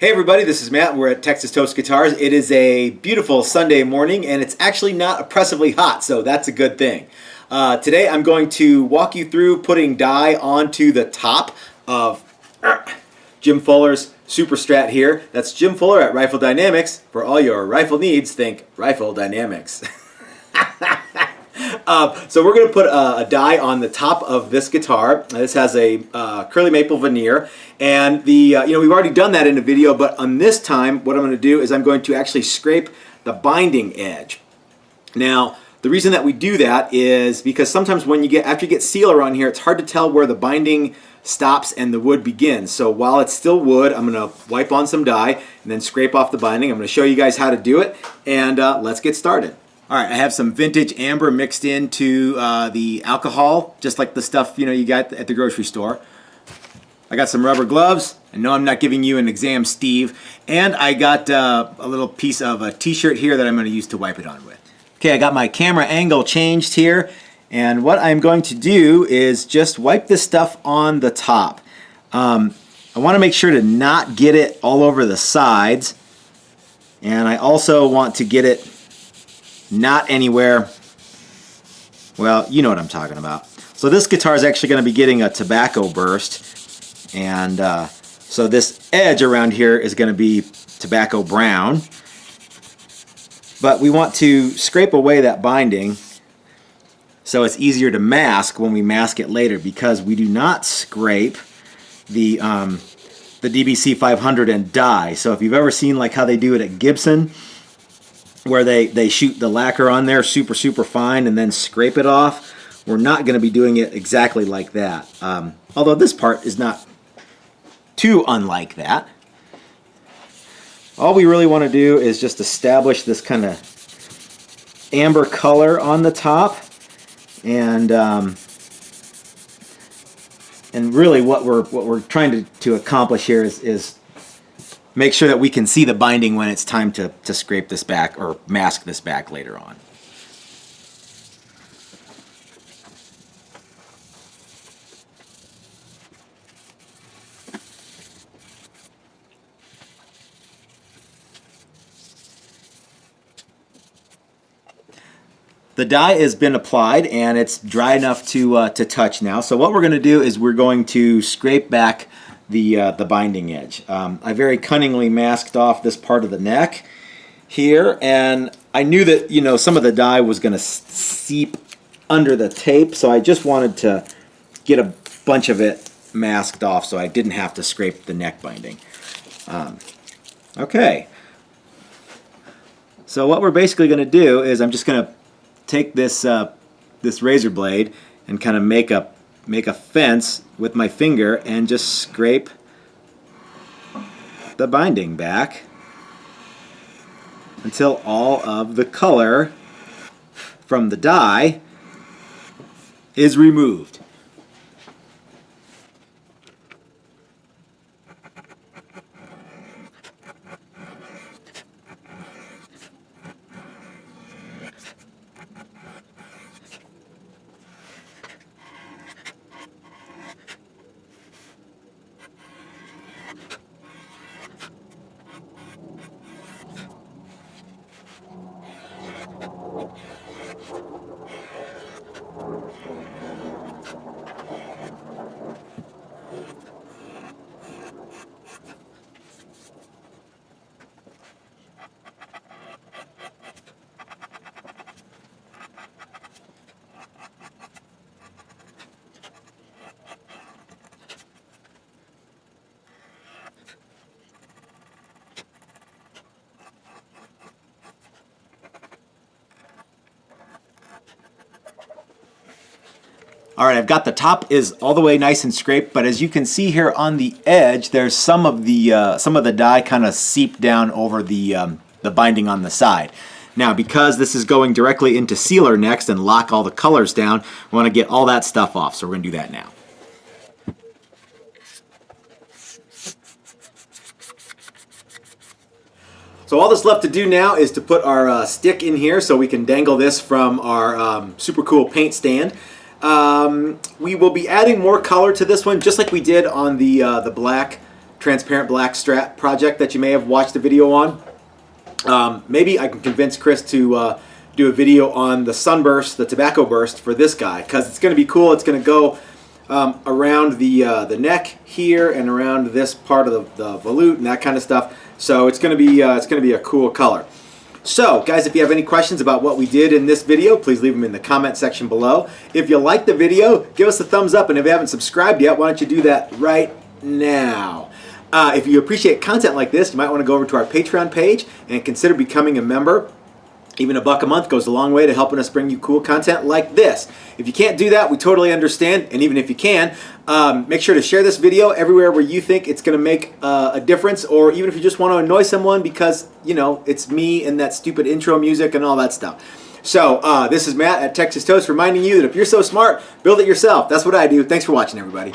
Hey everybody, this is Matt. We're at Texas Toast Guitars. It is a beautiful Sunday morning and it's actually not oppressively hot, so that's a good thing. Today I'm going to walk you through putting dye onto the top of Jim Fuller's Super Strat here. That's Jim Fuller at Rifle Dynamics. For all your rifle needs, think Rifle Dynamics. So we're going to put a dye on the top of this guitar. This has a curly maple veneer, and we've already done that in a video, but on this time what I'm going to do is I'm going to actually scrape the binding edge. Now the reason that we do that is because sometimes after you get sealer on here, it's hard to tell where the binding stops and the wood begins. So while it's still wood, I'm going to wipe on some dye and then scrape off the binding. I'm going to show you guys how to do it, and let's get started. Alright, I have some vintage amber mixed into the alcohol, just like the stuff you got at the grocery store. I got some rubber gloves. I know I'm not giving you an exam, Steve. And I got a little piece of a t-shirt here that I'm going to use to wipe it on with. Okay, I got my camera angle changed here. And what I'm going to do is just wipe this stuff on the top. I want to make sure to not get it all over the sides. And I also want to get it not anywhere, well, you know what I'm talking about. So this guitar is actually going to be getting a tobacco burst, and so this edge around here is going to be tobacco brown. But we want to scrape away that binding so it's easier to mask when we mask it later, because we do not scrape the DBC 500 and dye. So if you've ever seen like how they do it at Gibson, where they shoot the lacquer on there super fine and then scrape it off, we're not going to be doing it exactly like that. Although this part is not too unlike that. All we really want to do is just establish this kind of amber color on the top, and really what we're trying to accomplish here is make sure that we can see the binding when it's time to scrape this back or mask this back later on. The dye has been applied and it's dry enough to touch now. So what we're going to do is we're going to scrape back the binding edge. I very cunningly masked off this part of the neck here, and I knew that some of the dye was going to seep under the tape, so I just wanted to get a bunch of it masked off so I didn't have to scrape the neck binding. Okay, so what we're basically going to do is I'm just going to take this this razor blade and kind of make a fence with my finger and just scrape the binding back until all of the color from the dye is removed. Alright, I've got the top is all the way nice and scraped, but as you can see here on the edge, there's some of the dye kind of seeped down over the binding on the side. Now, because this is going directly into sealer next and lock all the colors down, we want to get all that stuff off, so we're going to do that now. So all that's left to do now is to put our stick in here so we can dangle this from our super cool paint stand. We will be adding more color to this one, just like we did on the black transparent black Strat project that you may have watched a video on. Maybe I can convince Chris to do a video on the sunburst, the tobacco burst for this guy, because it's going to be cool. It's going to go around the neck here and around this part of the volute and that kind of stuff. So it's going to be a cool color. So guys, if you have any questions about what we did in this video, please leave them in the comment section below. If you like the video, give us a thumbs up, and if you haven't subscribed yet, why don't you do that right now? If you appreciate content like this, you might want to go over to our Patreon page and consider becoming a member. Even $1 a month goes a long way to helping us bring you cool content like this. If you can't do that, we totally understand. And even if you can, make sure to share this video everywhere where you think it's going to make a difference, or even if you just want to annoy someone because, you know, it's me and that stupid intro music and all that stuff. So this is Matt at Texas Toast reminding you that if you're so smart, build it yourself. That's what I do. Thanks for watching, everybody.